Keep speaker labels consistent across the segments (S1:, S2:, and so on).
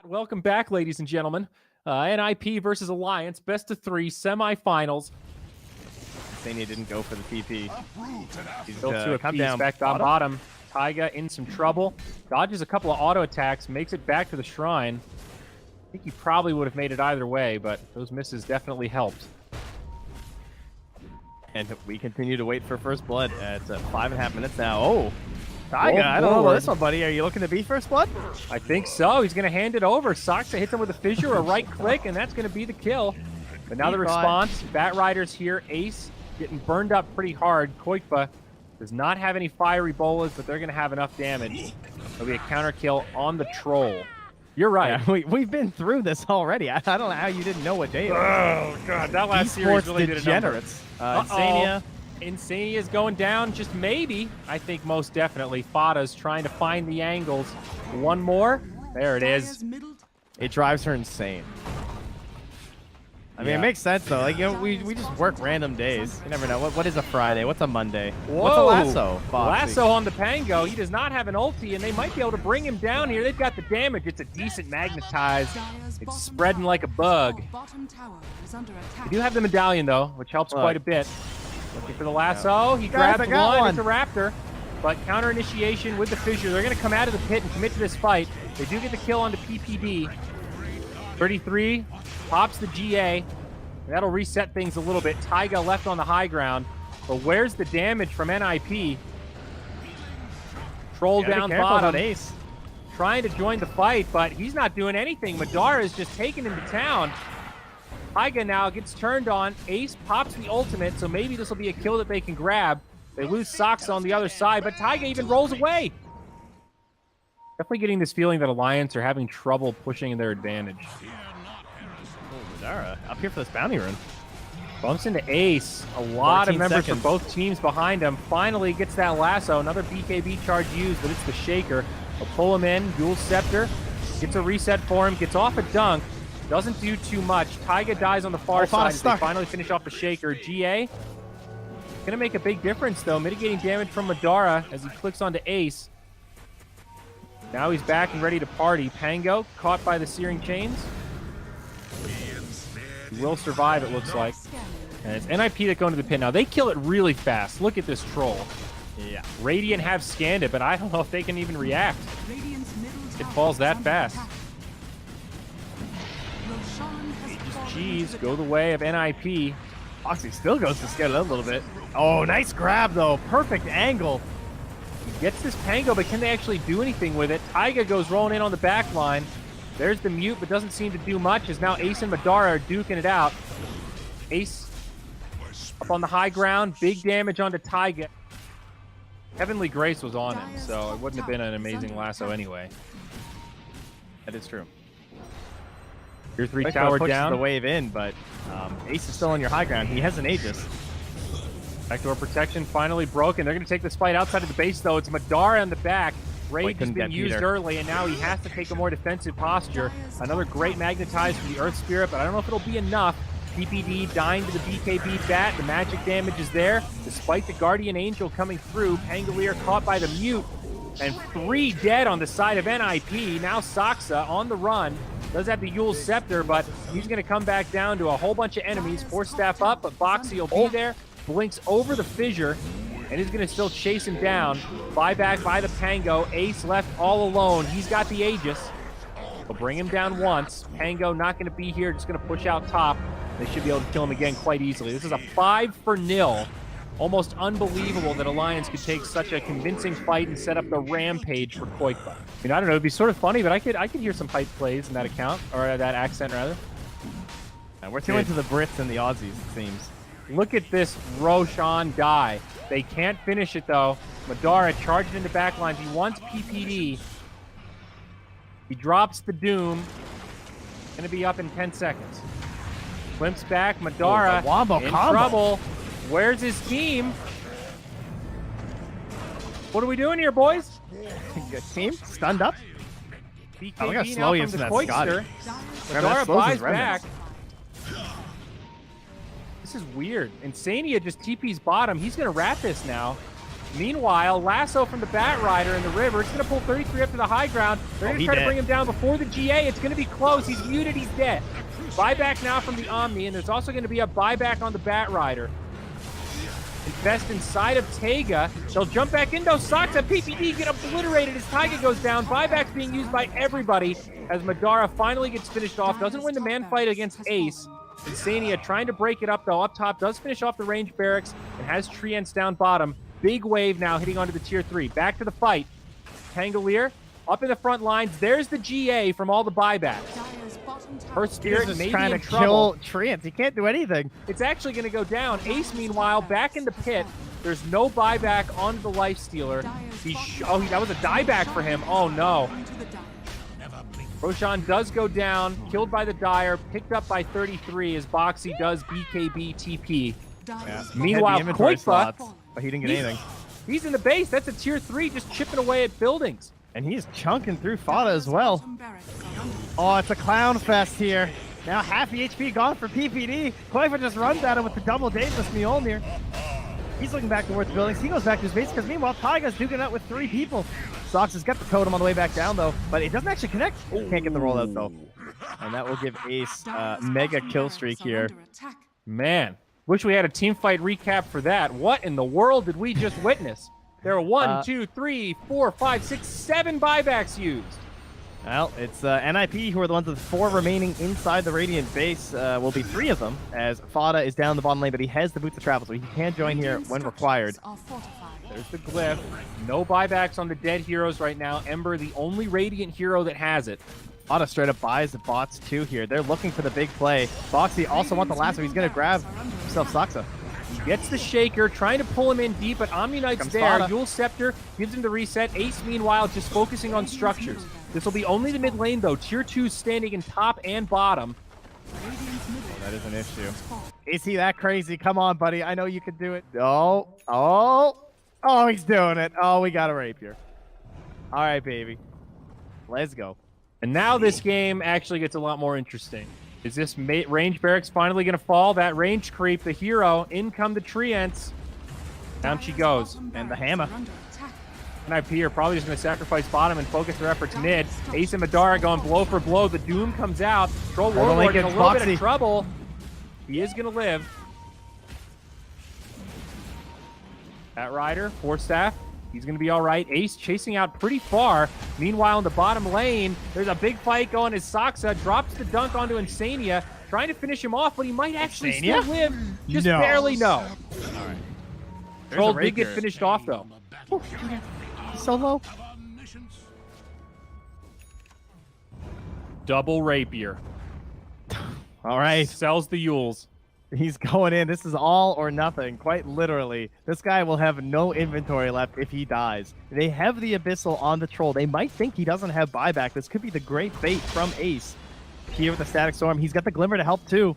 S1: Welcome back, ladies and gentlemen. NIP versus Alliance, best of 3 semifinals.
S2: Sania didn't go for the TP.
S1: He's built to a piece back on bottom. Taiga in some trouble. Dodges a couple of auto attacks, makes it back to the shrine. I think he probably would have made it either way, but those misses definitely helped.
S2: And we continue to wait for first blood at 5.5 minutes now. Oh, Taiga, I don't know about this one, buddy. Are you looking to be first blood?
S1: I think so. He's going to hand it over. Saksa hits him with a fissure, a right click, and that's going to be the kill. But now the response, Bat Riders here, Ace getting burned up pretty hard. Koikba does not have any fiery bolas, but they're going to have enough damage. There'll be a counter kill on the troll. You're right.
S2: Yeah, we've been through this already. I don't know how you didn't know what day it was.
S1: Oh, God. That last series really did a number.
S2: Insania.
S1: Insania is going down, just maybe. I think most definitely. Fada's trying to find the angles. One more. There it is.
S2: It drives her insane. I mean, it makes sense, though. Like, you know, we just work random days. You never know. What is a Friday? What's a Monday?
S1: Whoa.
S2: What's a lasso?
S1: Lasso on the Pango. He does not have an ulti, and they might be able to bring him down here. They've got the damage. It's a decent magnetize. It's spreading like a bug. They do have the medallion, though, which helps quite a bit. Looking for the lasso. He grabs one. It's a Raptor. But counter initiation with the fissure. They're going to come out of the pit and commit to this fight. They do get the kill onto PPD. 33 pops the GA. That'll reset things a little bit. Taiga left on the high ground. But where's the damage from NIP? Troll down bottom.
S2: Ace.
S1: Trying to join the fight, but he's not doing anything. Madara is just taking him to town. Taiga now gets turned on. Ace pops the ultimate, so maybe this will be a kill that they can grab. They lose Sox on the other side, but Taiga even rolls away. Definitely getting this feeling that Alliance are having trouble pushing their advantage.
S2: Oh, Madara up here for this bounty run.
S1: Bumps into Ace. A lot of members from both teams behind him. Finally gets that lasso. Another BKB charge used, but it's the Shaker. They'll pull him in. Dual Scepter. Gets a reset for him. Gets off a dunk. Doesn't do too much. Taiga dies on the far side as they finally finish off the Shaker. GA. Gonna make a big difference, though. Mitigating damage from Madara as he clicks onto Ace. Now he's back and ready to party. Pango caught by the Searing Chains. He will survive, it looks like. And it's NIP that go into the pit. Now, they kill it really fast. Look at this troll.
S2: Yeah.
S1: Radiant have scanned it, but I don't know if they can even react. It falls that fast. G's go the way of NIP.
S2: Foxy still goes to scale it a little bit. Oh, nice grab, though. Perfect angle.
S1: He gets this Pango, but can they actually do anything with it? Taiga goes rolling in on the back line. There's the mute, but doesn't seem to do much, as now Ace and Madara are duking it out. Ace up on the high ground. Big damage onto Taiga. Heavenly Grace was on him, so it wouldn't have been an amazing lasso anyway.
S2: That is true.
S1: Tier 3 tower down.
S2: The wave in, but Ace is still on your high ground. He has an Aegis.
S1: Backdoor protection finally broken. They're going to take this fight outside of the base, though. It's Madara in the back. Raid has been used early, and now he has to take a more defensive posture. Another great magnetize for the Earth Spirit, but I don't know if it'll be enough. PPD dying to the BKB bat. The magic damage is there. Despite the Guardian Angel coming through, Pangolier caught by the mute, and 3 dead on the side of NIP. Now Saksa on the run. Does have the Yule Scepter, but he's going to come back down to a whole bunch of enemies. Force staff up, but Boxy will be there. Blinks over the fissure, and he's going to still chase him down. Buyback by the Pango. Ace left all alone. He's got the Aegis. They'll bring him down once. Pango not going to be here, just going to push out top. They should be able to kill him again quite easily. This is a 5-0. Almost unbelievable that Alliance could take such a convincing fight and set up the rampage for Koikba. I mean, I don't know, it'd be sort of funny, but I could hear some hype plays in that account, or that accent rather.
S2: And we're too into the Brits and the Aussies, it seems.
S1: Look at this Roshan die. They can't finish it though. Madara charged in the back lines. He wants PPD. He drops the Doom. Gonna be up in 10 seconds. Glimpse back. Madara in trouble. Where's his team? What are we doing here, boys?
S2: Good team. Stunned up.
S1: BKB look how slow he is from the Koikster. Madara buys back. This is weird. Insania just TP's bottom. He's going to wrap this now. Meanwhile, lasso from the Bat Rider in the river. It's going to pull 33 up to the high ground. They're going to try to bring him down before the GA. It's going to be close. He's muted. He's dead. Buyback now from the Omni, and there's also going to be a buyback on the Bat Rider. Invest inside of Taiga. They'll jump back into Soxa. PPD get obliterated as Taiga goes down. Buyback's being used by everybody as Madara finally gets finished off. Doesn't win the man fight against Ace. Insania trying to break it up, though. Up top, does finish off the range barracks and has Treants down bottom. Big wave now hitting onto the tier 3. Back to the fight. Tangolier up in the front lines. There's the GA from all the buybacks. Her Spirit may be
S2: trying
S1: in
S2: to
S1: trouble.
S2: kill Treants. He can't do anything.
S1: It's actually going to go down. Ace, meanwhile, back in the pit. There's no buyback onto the Lifestealer. That was a dieback for him. Oh, no. Roshan does go down, killed by the Dire, picked up by 33 as Boxy does BKB TP.
S2: Yeah.
S1: Meanwhile, Koifa,
S2: but he didn't get anything.
S1: He's in the base. That's a tier 3 just chipping away at buildings.
S2: And he's chunking through Fada as well. Oh, it's a clown fest here. Now half the HP gone for PPD. Koifa just runs at him with the double dadeless Mjolnir. He's looking back towards buildings. He goes back to his base because meanwhile, Taiga's duking it out with 3 people. Sox has got the totem on the way back down though, but it doesn't actually connect. Can't get the rollout though. And that will give Ace mega kill streak here.
S1: Man, wish we had a team fight recap for that. What in the world did we just witness? There are 1, 2, 3, 4, 5, 6, 7 buybacks used.
S2: Well, it's NIP who are the ones with 4 remaining inside the Radiant base. Will be 3 of them, as Fada is down the bottom lane, but he has the boots of travel, so he can join here when required.
S1: There's the glyph. No buybacks on the dead heroes right now. Ember, the only Radiant hero that has it.
S2: Fada straight up buys the bots too here. They're looking for the big play. Boxy also wants the lasso. He's going to grab himself Soxa.
S1: He gets the Shaker, trying to pull him in deep, but Omni Knight's there.
S2: Fada.
S1: Yule Scepter gives him the reset. Ace, meanwhile, just focusing on structures. This will be only the mid lane, though. Tier 2 standing in top and bottom.
S2: Oh, that is an issue. Is he that crazy? Come on, buddy. I know you can do it. Oh, he's doing it. Oh, we got a rapier. All right, baby. Let's go.
S1: And now this game actually gets a lot more interesting. Is this range barracks finally going to fall? That range creep, the hero. In come the Treants. Down she goes.
S2: And the hammer.
S1: NIP are probably just going to sacrifice bottom and focus their efforts mid. Ace and Madara going blow for blow. The Doom comes out. Troll Warlord in a little bit of trouble. He is going to live. Bat Rider, Force Staff. He's going to be all right. Ace chasing out pretty far. Meanwhile, in the bottom lane, there's a big fight going as Soxa drops the dunk onto Insania, trying to finish him off, but he might actually still live. Just barely, no. All right. Troll did get finished off, though.
S2: Solo.
S1: Double rapier.
S2: All right.
S1: Sells the Yules.
S2: He's going in. This is all or nothing, quite literally. This guy will have no inventory left if he dies. They have the Abyssal on the Troll. They might think he doesn't have buyback. This could be the great bait from Ace. Here with the Static Storm. He's got the Glimmer to help too.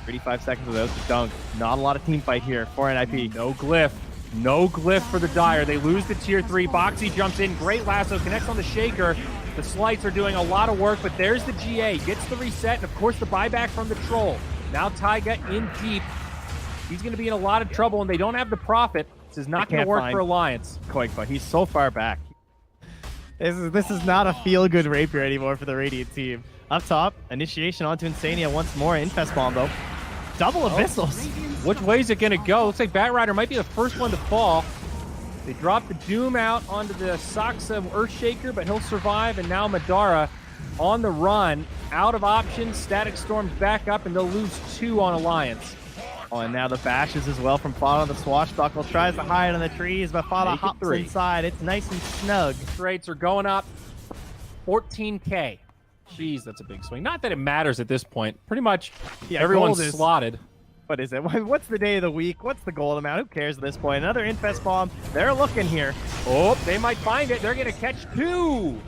S2: 35 seconds of those to dunk. Not a lot of team fight here for NIP.
S1: No glyph. No glyph for the Dire. They lose the tier 3. Boxy jumps in. Great lasso. Connects on the Shaker. The Slights are doing a lot of work, but there's the GA. Gets the reset, and of course the buyback from the Troll. Now Taiga in deep. He's going to be in a lot of trouble, and they don't have the profit. This is not going to work for Alliance.
S2: Koifa, he's so far back. This is not a feel-good rapier anymore for the Radiant team. Up top, initiation onto Insania once more. Infest bomb, though. Double Abyssals.
S1: Which way is it going to go? Looks like Bat Rider might be the first one to fall. They drop the Doom out onto the Soxa Earthshaker, but he'll survive, and now Madara on the run, out of options. Static Storm's back up, and they'll lose 2 on Alliance.
S2: Oh, and now the bashes as well from Fada. The Swashbuckle tries to hide on the trees, but Fada hops inside. It's nice and snug.
S1: Rates are going up 14K. Jeez, that's a big swing. Not that it matters at this point. Pretty much everyone's slotted.
S2: What is it? What's the day of the week? What's the gold amount? Who cares at this point? Another Infest Bomb. They're looking here.
S1: Oh, they might find it. They're going to catch 2.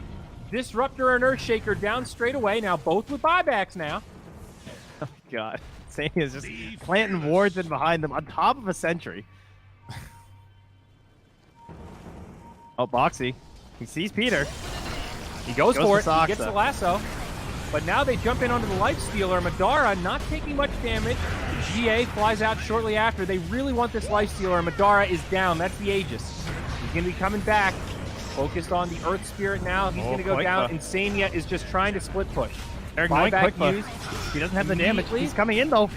S1: Disruptor and Earthshaker down straight away. Now both with buybacks now.
S2: Oh, God. Sane is just planting wards in behind them on top of a sentry. Oh, Boxy. He sees Peter.
S1: He goes for it. He gets the lasso. But now they jump in onto the Lifestealer. Madara not taking much damage. GA flies out shortly after. They really want this Lifestealer. Madara is down. That's the Aegis. He's going to be coming back. Focused on the Earth Spirit now. He's going to go down. Insania is just trying to split push. Buyback used.
S2: He doesn't have the damage. He's coming in, though.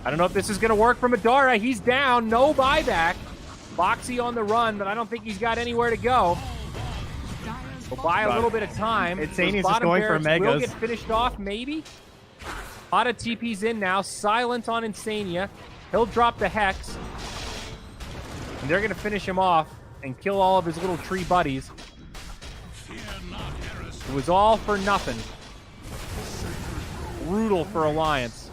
S1: I don't know if this is going to work for Madara. He's down. No buyback. Boxy on the run, but I don't think he's got anywhere to go. We'll buy a little bit of time.
S2: Insania's just going for Megas.
S1: Will get finished off, maybe. Ada TP's in now. Silent on Insania. He'll drop the Hex. And they're going to finish him off and kill all of his little tree buddies. It was all for nothing. Brutal for Alliance.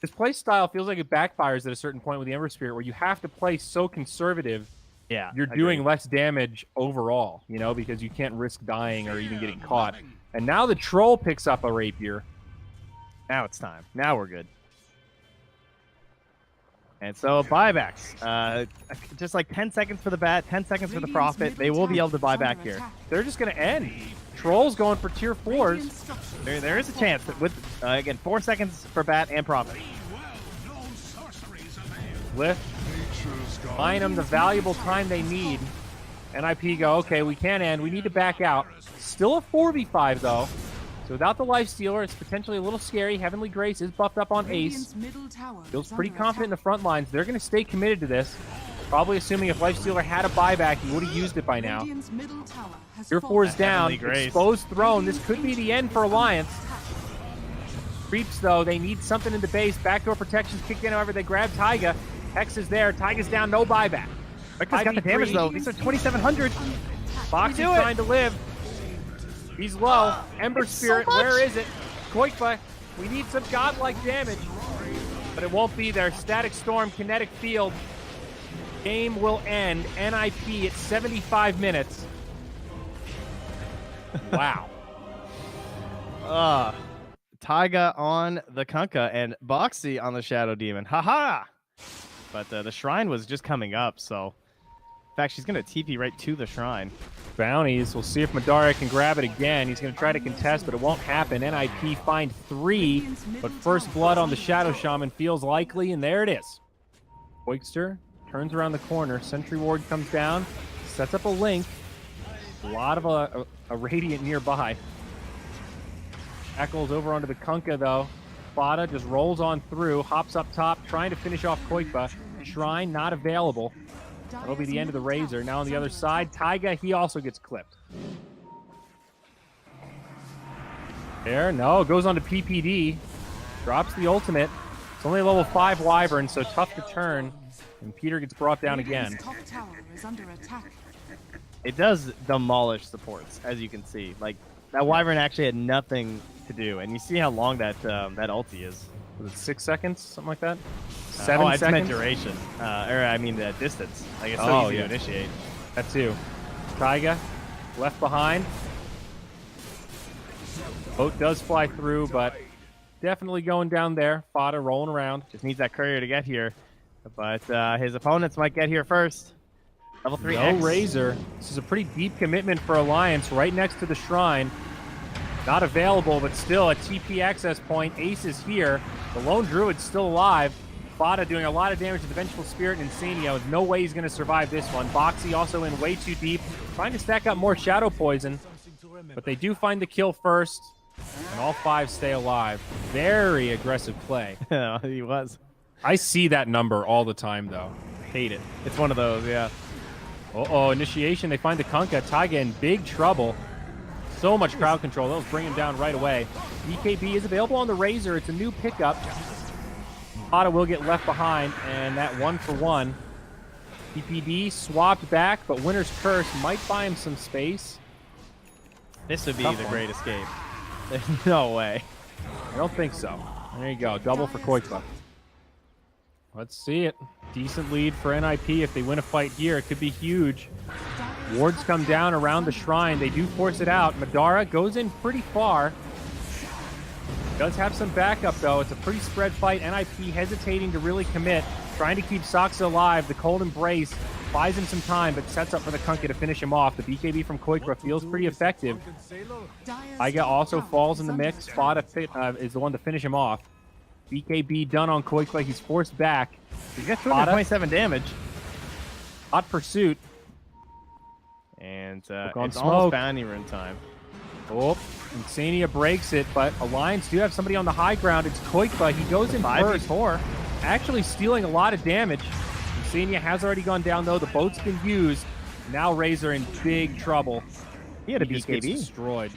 S1: This play style feels like it backfires at a certain point with the Ember Spirit, where you have to play so conservative.
S2: Yeah,
S1: you're doing less damage overall, you know, because you can't risk dying or even getting caught. And now the Troll picks up a Rapier.
S2: Now it's time. Now we're good. And so buybacks. Just like 10 seconds for the bat, 10 seconds for the Prophet. They will be able to buy back here.
S1: They're just going to end. Troll's going for tier 4s.
S2: There is a chance that with, again, 4 seconds for bat and Prophet.
S1: Lift. Buying them the valuable time they need. NIP go, okay, we can't end. We need to back out. Still a 4v5, though. So without the Lifestealer, it's potentially a little scary. Heavenly Grace is buffed up on Ace. Feels pretty confident in the front lines. They're going to stay committed to this. Probably assuming if Lifestealer had a buyback, he would have used it by now. Tier 4 is down. Exposed throne. This could be the end for Alliance. Creeps, though. They need something in the base. Backdoor protections kicked in, however. They grab Taiga. Hex is there. Taiga's down. No buyback.
S2: Victor's got the damage, though. These are 2,700.
S1: Foxy's trying to live. He's low. Ember Spirit, where is it? Koikfa, we need some godlike damage. But it won't be there. Static Storm, Kinetic Field. Game will end. NIP at 75 minutes. Wow.
S2: Taiga on the Kunkka and Boxy on the Shadow Demon. Haha! But the Shrine was just coming up, so... In fact, she's going to TP right to the Shrine.
S1: Bounties. We'll see if Madara can grab it again. He's going to try to contest, but it won't happen. NIP find 3, but first blood on the Shadow Shaman feels likely, and there it is. Oikster turns around the corner. Sentry Ward comes down, sets up a link. A lot of a Radiant nearby. Echoes over onto the Kunkka, though. Fada just rolls on through, hops up top, trying to finish off Koikfa. Shrine not available. That'll be the end of the Razor. Now on the other side, Taiga, he also gets clipped. There, no, goes on to PPD. Drops the ultimate. It's only a level 5 Wyvern, so tough to turn. And Peter gets brought down again.
S2: It does demolish supports, as you can see. Like, that Wyvern actually had nothing to do. And you see how long that that ulti is.
S1: Was it 6 seconds? Something like that? 7 seconds?
S2: I meant duration. Or, I mean, the distance. Like, it's so easy to initiate.
S1: That too. Taiga, left behind. Boat does fly through, but definitely going down there. Fada rolling around.
S2: Just needs that courier to get here. But his opponents might get here first. Level 3
S1: No Razor. This is a pretty deep commitment for Alliance right next to the Shrine. Not available, but still a TP access point. Ace is here. The Lone Druid's still alive. Fada doing a lot of damage to the Vengeful Spirit and Insania. With no way he's going to survive this one. Boxy also in way too deep. Trying to stack up more Shadow Poison. But they do find the kill first. And all 5 stay alive. Very aggressive play.
S2: Yeah, he was.
S1: I see that number all the time, though. Hate it.
S2: It's one of those, yeah.
S1: Uh-oh, initiation. They find the Kunkka. Taiga in big trouble. So much crowd control. They'll bring him down right away. BKB is available on the Razor. It's a new pickup. Fada will get left behind, and that 1-for-1. PPD swapped back, but Winter's Curse might buy him some space.
S2: This would be the great escape. There's no way.
S1: I don't think so. There you go. Double for Koikfa. Let's see it. Decent lead for NIP. If they win a fight here, it could be huge. Wards come down around the Shrine. They do force it out. Madara goes in pretty far. Does have some backup, though. It's a pretty spread fight. NIP hesitating to really commit. Trying to keep Saksa alive. The Cold Embrace buys him some time, but sets up for the Kunkka to finish him off. The BKB from Koikra feels pretty effective. Taiga also falls in the mix. Fada is the one to finish him off. BKB done on Koikwa. He's forced back.
S2: He's got 227 damage.
S1: Hot pursuit.
S2: And
S1: on
S2: it's
S1: smoke.
S2: almost bounty run time.
S1: Oh, Insania breaks it, but Alliance do have somebody on the high ground. It's Koikwa. He goes in first.
S2: 5v4.
S1: Actually stealing a lot of damage. Insania has already gone down, though. The boat's been used. Now Razor in big trouble.
S2: He had a
S1: Just gets
S2: BKB.
S1: destroyed.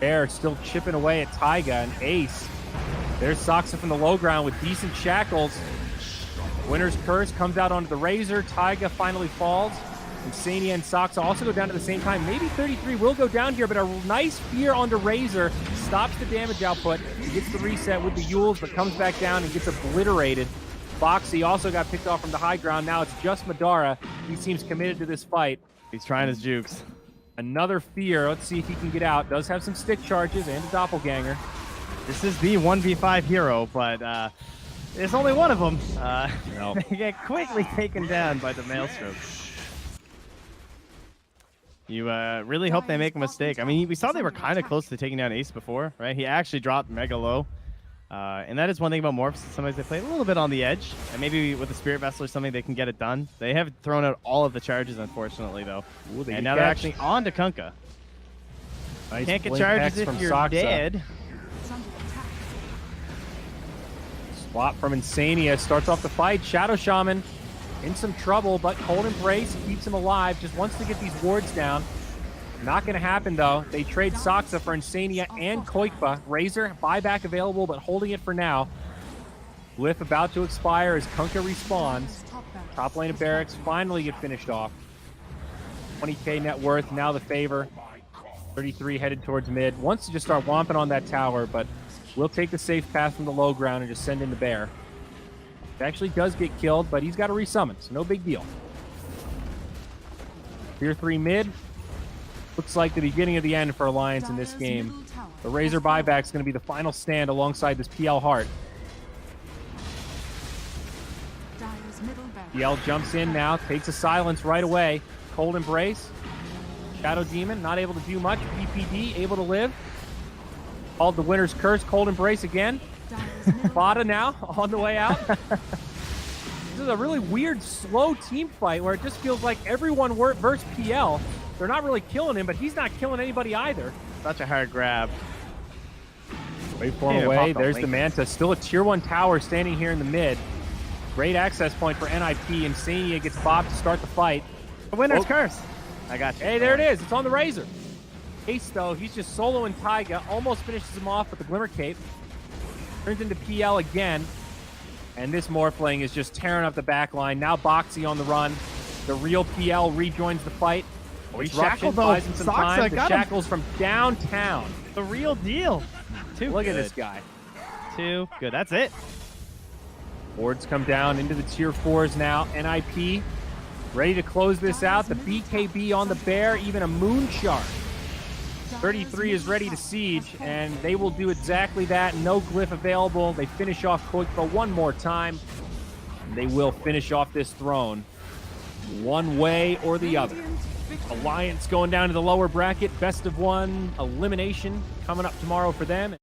S1: Bear still chipping away at Taiga and Ace. There's Soxa from the low ground with decent shackles. Winner's Curse comes out onto the Razor. Taiga finally falls. Insania and Soxa also go down at the same time. Maybe 33 will go down here, but a nice fear onto Razor stops the damage output. He gets the reset with the Yules, but comes back down and gets obliterated. Foxy also got picked off from the high ground. Now it's just Madara. He seems committed to this fight.
S2: He's trying his jukes.
S1: Another fear. Let's see if he can get out. Does have some stick charges and a doppelganger.
S2: This is the 1v5 hero, but there's only one of them.
S1: No.
S2: They get quickly taken down by the Maelstrom. You really hope they make a mistake. I mean, we saw they were kind of close to taking down Ace before, right? He actually dropped mega low. And that is one thing about Morphs. Sometimes they play a little bit on the edge. And maybe with the Spirit Vessel or something, they can get it done. They have thrown out all of the charges, unfortunately, though.
S1: Ooh,
S2: and now they're actually on to Kunkka.
S1: Nice
S2: Can't get
S1: blink
S2: charges
S1: X
S2: if
S1: from
S2: you're
S1: Soxa.
S2: dead.
S1: Swap from Insania starts off the fight. Shadow Shaman in some trouble, but Cold Embrace keeps him alive. Just wants to get these wards down. Not going to happen, though. They trade Soxa for Insania and Koikwa. Razor, buyback available, but holding it for now. Glyph about to expire as Kunkka respawns. Top lane of Barracks finally get finished off. 20k net worth, now the favor. 33 headed towards mid. Wants to just start womping on that tower, but we'll take the safe path from the low ground and just send in the bear. It actually does get killed, but he's got to resummon, so no big deal. Tier 3 mid. Looks like the beginning of the end for Alliance in this game. The Razor buyback is going to be the final stand alongside this PL Heart. PL jumps in now, takes a silence right away. Cold Embrace. Shadow Demon, not able to do much. PPD, able to live. Called the Winner's Curse. Cold Embrace again. Bada now, on the way out. This is a really weird, slow team fight where it just feels like everyone versus PL. They're not really killing him, but he's not killing anybody either.
S2: Such a hard grab.
S1: Waveform away. There's the Manta. Still a tier 1 tower standing here in the mid. Great access point for NIP. Insania gets bopped to start the fight.
S2: The Winner's Curse. I got you.
S1: Hey, there it is. It's on the Razor. Ace, though, he's just soloing Taiga. Almost finishes him off with the Glimmer Cape. Turns into PL again. And this Morphling is just tearing up the back line. Now Boxy on the run. The real PL rejoins the fight. Disruption buys him some time. The shackles from downtown.
S2: The real deal.
S1: Look at this guy.
S2: Too good. That's it.
S1: Wards come down into the tier 4s now. NIP ready to close this out. The BKB on the bear, even a moon shard. 33 is ready to siege, and they will do exactly that. No glyph available. They finish off Koikwa one more time. They will finish off this throne one way or the other. Alliance going down to the lower bracket. Best of one elimination coming up tomorrow for them.